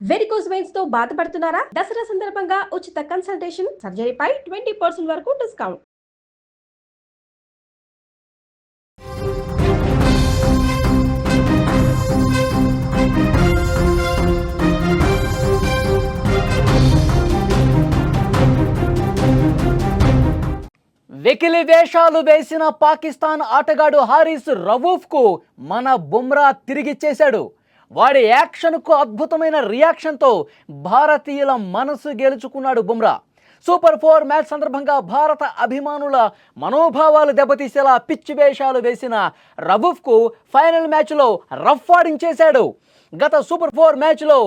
Varicose veins తో బాధపడుతున్నారా? దసరా సందర్భంగా ఉచిత కన్సల్టేషన్, సర్జరీపై 20% వరకు డిస్కౌంట్. వెకిలి వేషాలు వేసిన పాకిస్తాన్ ఆటగాడు హారిస్ రవూఫ్కు మన బుమ్రా తిరిగిచ్చేశాడు. వాడి యాక్షన్కు అద్భుతమైన రియాక్షన్తో భారతీయుల మనసు గెలుచుకున్నాడు బుమ్రా. సూపర్ 4 మ్యాచ్ సందర్భంగా భారత అభిమానుల మనోభావాలు దెబ్బతీసేలా పిచ్చి వేషాలు వేసిన రవూఫ్కు ఫైనల్ మ్యాచ్లో రఫ్ ఆడించేశాడు. గత సూపర్ 4 మ్యాచ్లో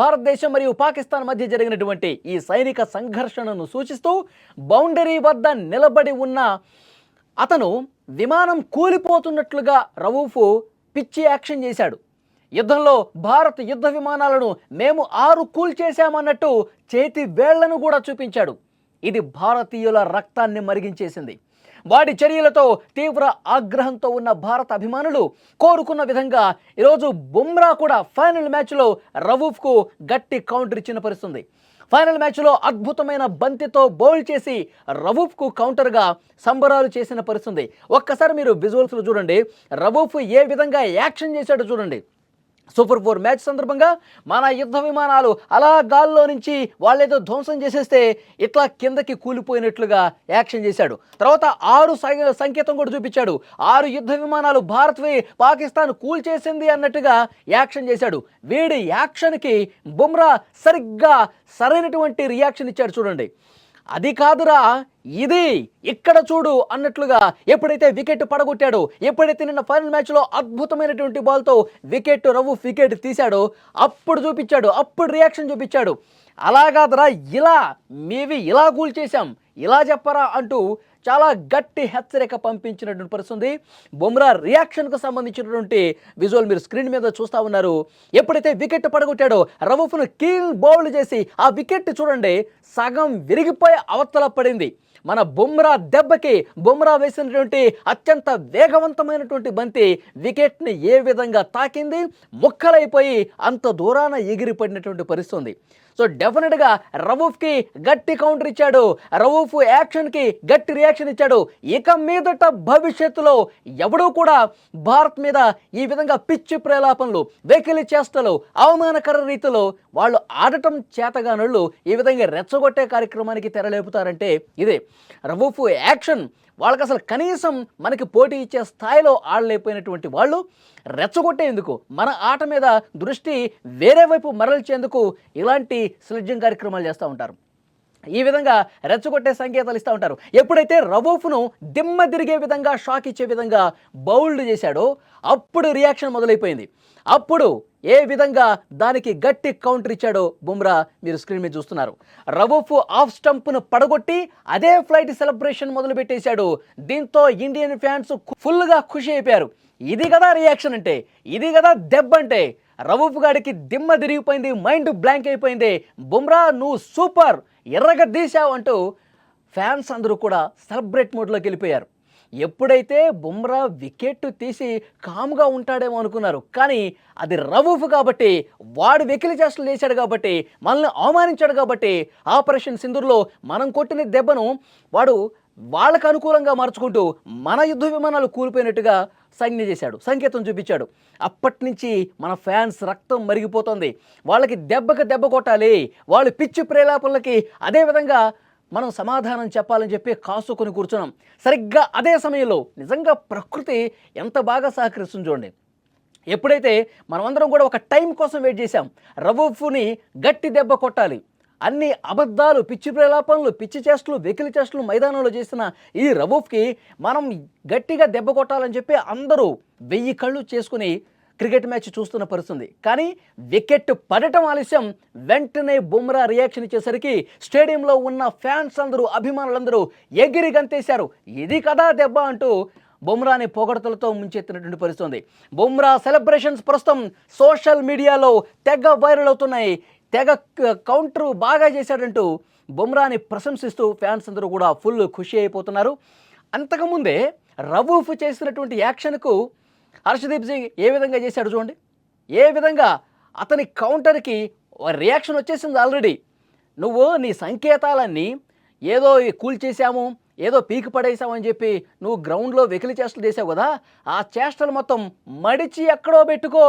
భారతదేశం మరియు పాకిస్తాన్ మధ్య జరిగినటువంటి ఈ సైనిక సంఘర్షణను సూచిస్తూ బౌండరీ వద్ద నిలబడి ఉన్న అతను విమానం కూలిపోతున్నట్లుగా రవూఫ్ పిచ్చి యాక్షన్ చేశాడు. యుద్ధంలో భారత్ యుద్ధ విమానాలను మేము 6 కూల్చేశామన్నట్టు చేతి వేళ్లను కూడా చూపించాడు. ఇది భారతీయుల రక్తాన్ని మరిగించేసింది. వాడి చర్యలతో తీవ్ర ఆగ్రహంతో ఉన్న భారత అభిమానులు కోరుకున్న విధంగా ఈరోజు బుమ్రా కూడా ఫైనల్ మ్యాచ్లో రవూఫ్కు గట్టి కౌంటర్ ఇచ్చిన పరిస్థితుంది. ఫైనల్ మ్యాచ్లో అద్భుతమైన బంతితో బౌల్ చేసి రవూఫ్కు కౌంటర్గా సంబరాలు చేసిన పరిస్థితుంది. ఒక్కసారి మీరు విజువల్స్లో చూడండి, రవూఫ్ ఏ విధంగా యాక్షన్ చేశాడో చూడండి. సూపర్ 4 మ్యాచ్ సందర్భంగా మన యుద్ధ విమానాలు అలా గాల్లో నుంచి వాళ్ళేదో ధ్వంసం చేసేస్తే ఇట్లా కిందకి కూలిపోయినట్లుగా యాక్షన్ చేశాడు. తర్వాత 6 సంకేతం కూడా చూపించాడు. 6 యుద్ధ విమానాలు భారత్వి పాకిస్తాన్ కూల్చేసింది అన్నట్టుగా యాక్షన్ చేశాడు. వీడి యాక్షన్కి బుమ్రా సరిగ్గా సరైనటువంటి రియాక్షన్ ఇచ్చాడు. చూడండి, అది కాదురా ఇది ఇక్కడ చూడు అన్నట్లుగా ఎప్పుడైతే వికెట్ పడగొట్టాడో, ఎప్పుడైతే నిన్న ఫైనల్ మ్యాచ్లో అద్భుతమైనటువంటి బాల్తో రవూఫ్ వికెట్ తీశాడో అప్పుడు చూపించాడు, అప్పుడు రియాక్షన్ చూపించాడు. అలా కాదురా, ఇలా కూల్ చేశాం, ఇలా చెప్పరా అంటూ చాలా గట్టి హెచ్చరిక పంపించినటువంటి పరిస్థితుంది. బుమ్రా రియాక్షన్కు సంబంధించినటువంటి విజువల్ మీరు స్క్రీన్ మీద చూస్తూ ఉన్నారు. ఎప్పుడైతే వికెట్ పడగొట్టాడో రవూఫ్ను కీల్ బౌల్ చేసి ఆ వికెట్ చూడండి సగం విరిగిపోయి అవతల పడింది. మన బుమ్రా దెబ్బకి బుమ్రా వేసినటువంటి అత్యంత వేగవంతమైనటువంటి బంతి వికెట్ని ఏ విధంగా తాకింది, ముక్కలైపోయి అంత దూరాన ఎగిరిపడినటువంటి పరిస్థితుంది. సో డెఫినెట్గా రవూఫ్కి గట్టి కౌంటర్ ఇచ్చాడు, రవూఫ్ యాక్షన్కి గట్టి రియాక్షన్ ఇచ్చాడు. ఇక మీదట భవిష్యత్తులో ఎవడూ కూడా భారత్ మీద ఈ విధంగా పిచ్చి ప్రేలాపనలు, వెకిలి చేష్టలు, అవమానకర రీతిలో వాళ్ళు ఆడటం చేతగానోళ్ళు ఈ విధంగా రెచ్చగొట్టే కార్యక్రమానికి తెరలేపుతారంటే ఇదే. రవూఫ్ యాక్షన్ వాళ్ళకి అసలు కనీసం మనకి పోటీ ఇచ్చే స్థాయిలో ఆడలేకపోయినటువంటి వాళ్ళు రెచ్చగొట్టేందుకు, మన ఆట మీద దృష్టి వేరే వైపు మరల్చేందుకు ఇలాంటి స్లెడ్జింగ్ కార్యక్రమాలు చేస్తూ ఉంటారు. ఈ విధంగా రెచ్చగొట్టే సంకేతాలు ఇస్తూ ఉంటారు. ఎప్పుడైతే రవూఫ్ను దిమ్మ తిరిగే విధంగా షాక్ ఇచ్చే విధంగా బౌల్డ్ చేశాడో అప్పుడు రియాక్షన్ మొదలైపోయింది. అప్పుడు ఏ విధంగా దానికి గట్టి కౌంటర్ ఇచ్చాడో బుమ్రా మీరు స్క్రీన్ మీద చూస్తున్నారు. రవూఫ్ ఆఫ్ స్టంప్ను పడగొట్టి అదే ఫ్లైట్ సెలబ్రేషన్ మొదలుపెట్టేశాడు. దీంతో ఇండియన్ ఫ్యాన్స్ ఫుల్గా ఖుషి అయిపోయారు. ఇది కదా రియాక్షన్ అంటే, ఇది కదా దెబ్బ అంటే. రవూఫ్ గాడికి దిమ్మ తిరిగిపోయింది, మైండ్ బ్లాంక్ అయిపోయింది. బుమ్రా నువ్వు సూపర్, ఎర్రగా తీశావు అంటూ ఫ్యాన్స్ అందరూ కూడా సెలబ్రేట్ మోడ్లోకి వెళ్ళిపోయారు. ఎప్పుడైతే బుమ్రా వికెట్ తీసి కామ్గా ఉంటాడేమో అనుకున్నారు, కానీ అది రవూఫ్ కాబట్టి, వాడు వెకిలి చేష్టలు చేశాడు కాబట్టి, మనల్ని అవమానించాడు కాబట్టి ఆపరేషన్ సింధూర్లో మనం కొట్టిన దెబ్బను వాడు వాళ్ళకు అనుకూలంగా మార్చుకుంటూ మన యుద్ధ విమానాలు కూలిపోయినట్టుగా సంజ్ఞ చేశాడు, సంకేతం చూపించాడు. అప్పటి నుంచి మన ఫ్యాన్స్ రక్తం మరిగిపోతుంది. వాళ్ళకి దెబ్బకి దెబ్బ కొట్టాలి, వాళ్ళు పిచ్చి ప్రేలాపనలకి అదేవిధంగా మనం సమాధానం చెప్పాలని చెప్పి కాసుకొని కూర్చున్నాం. సరిగ్గా అదే సమయంలో నిజంగా ప్రకృతి ఎంత బాగా సహకరిస్తుంది చూడండి. ఎప్పుడైతే మనమందరం కూడా ఒక టైం కోసం వెయిట్ చేశాం, రవూఫ్ని గట్టి దెబ్బ కొట్టాలి, అన్ని అబద్ధాలు, పిచ్చి ప్రేలాపనలు, పిచ్చి చేష్టలు, వెకిలి చేష్టలు మైదానంలో చేసిన ఈ రవూఫ్కి మనం గట్టిగా దెబ్బ కొట్టాలని చెప్పి అందరూ 1000 కళ్ళు చేసుకుని క్రికెట్ మ్యాచ్ చూస్తున్న పరిస్థితుంది. కానీ వికెట్ పడటం ఆలస్యం, వెంటనే బుమ్రా రియాక్షన్ ఇచ్చేసరికి స్టేడియంలో ఉన్న ఫ్యాన్స్ అందరూ, అభిమానులందరూ ఎగిరి గంతేశారు. ఇది కదా దెబ్బ అంటూ బుమ్రాని పొగడతలతో ముంచెత్తినటువంటి పరిస్థితుంది. బుమ్రా సెలబ్రేషన్స్ ప్రస్తుతం సోషల్ మీడియాలో తెగ వైరల్ అవుతున్నాయి. తెగ కౌంటర్ బాగా చేశాడంటూ బుమ్రాని ప్రశంసిస్తూ ఫ్యాన్స్ అందరూ కూడా ఫుల్ ఖుషి అయిపోతున్నారు. అంతకుముందే రవూఫ్ చేసినటువంటి యాక్షన్కు హర్షదీప్ సింగ్ ఏ విధంగా చేశాడు చూడండి. ఏ విధంగా అతని కౌంటర్కి రియాక్షన్ వచ్చేసింది ఆల్రెడీ. నువ్వు నీ సంకేతాలన్నీ ఏదో కూల్చేసాము, ఏదో పీకి పడేసామని చెప్పి నువ్వు గ్రౌండ్లో వెకిలి చేష్టలు చేసావు కదా, ఆ చేష్టలు మొత్తం మడిచి ఎక్కడో పెట్టుకో,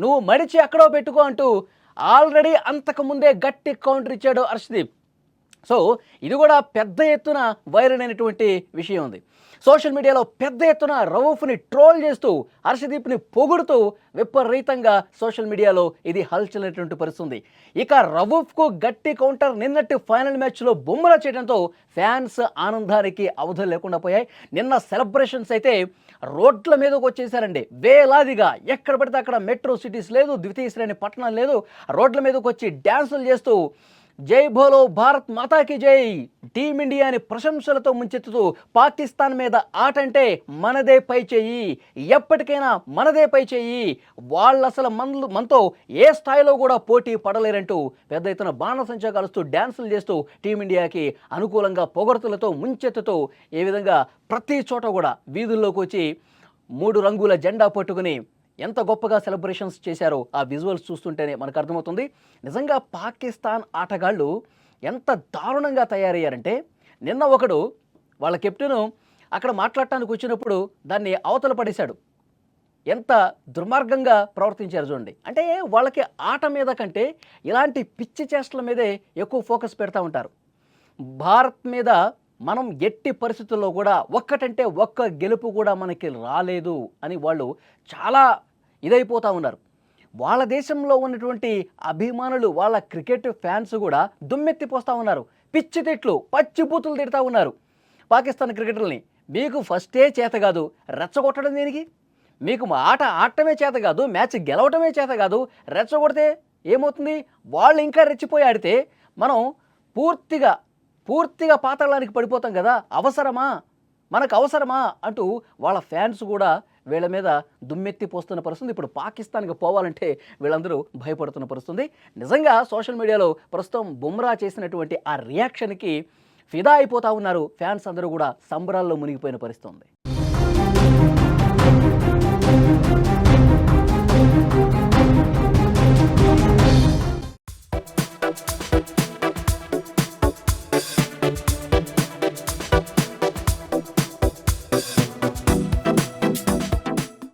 నువ్వు మడిచి ఎక్కడో పెట్టుకో అంటూ ఆల్రెడీ అంతకుముందే గట్టి కౌంటర్ ఇచ్చాడు హర్షదీప్. సో ఇది కూడా పెద్ద ఎత్తున వైరల్ అయినటువంటి విషయం ఉంది. సోషల్ మీడియాలో పెద్ద ఎత్తున రవూఫ్ని ట్రోల్ చేస్తూ హర్షదీప్ని పొగుడుతూ విపరీతంగా సోషల్ మీడియాలో ఇది హల్చలైనటువంటి పరిస్థితుంది. ఇక రవూఫ్కు గట్టి కౌంటర్ నిన్నటి ఫైనల్ మ్యాచ్లో బుమ్రా చేయడంతో ఫ్యాన్స్ ఆనందానికి అవధులు లేకుండా పోయాయి. నిన్న సెలబ్రేషన్స్ అయితే రోడ్ల మీదకి వచ్చేసారండి వేలాదిగా. ఎక్కడ పడితే అక్కడ మెట్రో సిటీస్ లేదు, ద్వితీయ శ్రేణి పట్టణాలు లేదు, రోడ్ల మీదకి వచ్చి డ్యాన్సులు చేస్తూ జై భోలో భారత్ మాతాకి జై, టీమిండియాని ప్రశంసలతో ముంచెత్తుతూ పాకిస్తాన్ మీద ఆట అంటే మనదే పై చెయ్యి, ఎప్పటికైనా మనదే పై చెయ్యి, వాళ్ళు అసలు మనతో ఏ స్థాయిలో కూడా పోటీ పడలేరంటూ పెద్ద ఎత్తున బాణసంచా కాలుస్తూ డ్యాన్సులు చేస్తూ టీమిండియాకి అనుకూలంగా పొగడ్తలతో ముంచెత్తుతూ ఏ విధంగా ప్రతి చోట కూడా వీధుల్లోకి వచ్చి 3 రంగుల జెండా పట్టుకుని ఎంత గొప్పగా సెలబ్రేషన్స్ చేశారో ఆ విజువల్స్ చూస్తుంటేనే మనకు అర్థమవుతుంది. నిజంగా పాకిస్తాన్ ఆటగాళ్ళు ఎంత దారుణంగా తయారయ్యారంటే, నిన్న ఒకడు వాళ్ళ కెప్టెను అక్కడ మాట్లాడటానికి వచ్చినప్పుడు దాన్ని అవతల పడేశాడు. ఎంత దుర్మార్గంగా ప్రవర్తించారు చూడండి. అంటే వాళ్ళకి ఆట మీద కంటే ఇలాంటి పిచ్చి చేష్టల మీదే ఎక్కువ ఫోకస్ పెడతా ఉంటారు. భారత్ మీద మనం ఎట్టి పరిస్థితుల్లో కూడా ఒక్కటంటే ఒక్క గెలుపు కూడా మనకి రాలేదు అని వాళ్ళు చాలా ఇదైపోతూ ఉన్నారు. వాళ్ళ దేశంలో ఉన్నటువంటి అభిమానులు, వాళ్ళ క్రికెట్ ఫ్యాన్స్ కూడా దుమ్మెత్తిపోస్తూ ఉన్నారు. పిచ్చి తిట్లు, పచ్చిబూతులు తిడతా ఉన్నారు పాకిస్తాన్ క్రికెటర్ని. మీకు ఫస్టే చేత కాదు, రెచ్చగొట్టడం దేనికి? మీకు ఆట ఆడటమే చేత కాదు, మ్యాచ్ గెలవటమే చేత కాదు, రెచ్చగొడితే ఏమవుతుంది? వాళ్ళు ఇంకా రెచ్చిపోయి ఆడితే మనం పూర్తిగా పాతాళానికి పడిపోతాం కదా. అవసరమా, మనకు అవసరమా అంటూ వాళ్ళ ఫ్యాన్స్ కూడా వీళ్ళ మీద దుమ్మెత్తి పోస్తున్న పరిస్థితి. ఇప్పుడు పాకిస్తాన్కి పోవాలంటే వీళ్ళందరూ భయపడుతున్న పరిస్థితి. నిజంగా సోషల్ మీడియాలో ప్రస్తుతం బుమ్రా చేసినటువంటి ఆ రియాక్షన్కి ఫిదా అయిపోతూ ఉన్నారు ఫ్యాన్స్ అందరూ కూడా, సంబరాల్లో మునిగిపోయిన పరిస్థితి ఉంది.